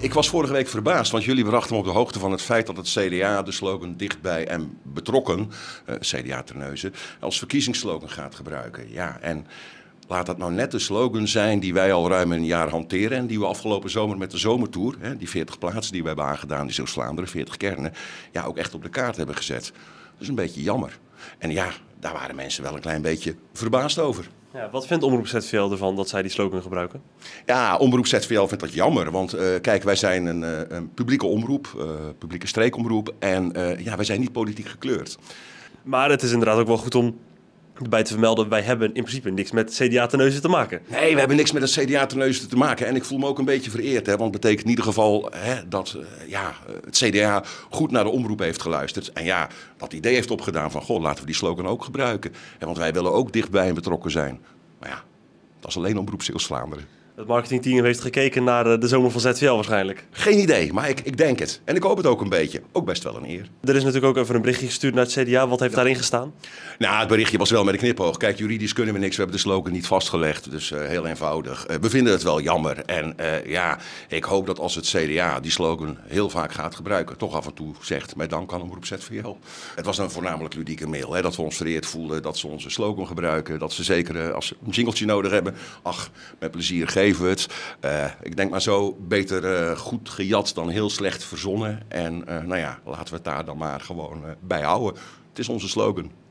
Ik was vorige week verbaasd, want jullie brachten me op de hoogte van het feit dat het CDA de slogan dichtbij en betrokken, CDA-Terneuzen, als verkiezingsslogan gaat gebruiken. Ja, en laat dat nou net de slogan zijn die wij al ruim een jaar hanteren en die we afgelopen zomer met de zomertour, die 40 plaatsen die we hebben aangedaan, die Zeeuws-Vlaanderen, 40 kernen, ja, ook echt op de kaart hebben gezet. Dat is een beetje jammer. En ja, daar waren mensen wel een klein beetje verbaasd over. Ja, wat vindt Omroep ZVL ervan dat zij die slogan gebruiken? Ja, Omroep ZVL vindt dat jammer, want kijk, wij zijn een publieke omroep, publieke streekomroep en ja, wij zijn niet politiek gekleurd. Maar het is inderdaad ook wel goed om erbij te vermelden, wij hebben in principe niks met CDA-Terneuzen te maken. Nee, we hebben niks met het CDA-Terneuzen te maken. En ik voel me ook een beetje vereerd, hè, want het betekent in ieder geval dat het CDA goed naar de omroep heeft geluisterd. En ja, dat idee heeft opgedaan van, goh, laten we die slogan ook gebruiken. Want wij willen ook dichtbij en betrokken zijn. Maar ja, dat is alleen Omroep Zeeuws-Vlaanderen. Het marketingteam heeft gekeken naar de zomer van ZVL waarschijnlijk. Geen idee, maar ik denk het. En ik hoop het ook een beetje. Ook best wel een eer. Er is natuurlijk ook even een berichtje gestuurd naar het CDA. Wat heeft daarin gestaan? Nou, het berichtje was wel met een knipoog. Kijk, juridisch kunnen we niks. We hebben de slogan niet vastgelegd. Dus heel eenvoudig. We vinden het wel jammer. En ik hoop dat als het CDA die slogan heel vaak gaat gebruiken, toch af en toe zegt, met dank aan Omroep ZVL. Het was een voornamelijk ludieke mail. Hè, dat we ons vereerd voelden, dat ze onze slogan gebruiken. Dat ze zeker, als ze een jingletje nodig hebben, ach, met plezier geven we het. Ik denk maar zo, beter goed gejat dan heel slecht verzonnen. En laten we het daar dan maar gewoon bij houden. Het is onze slogan.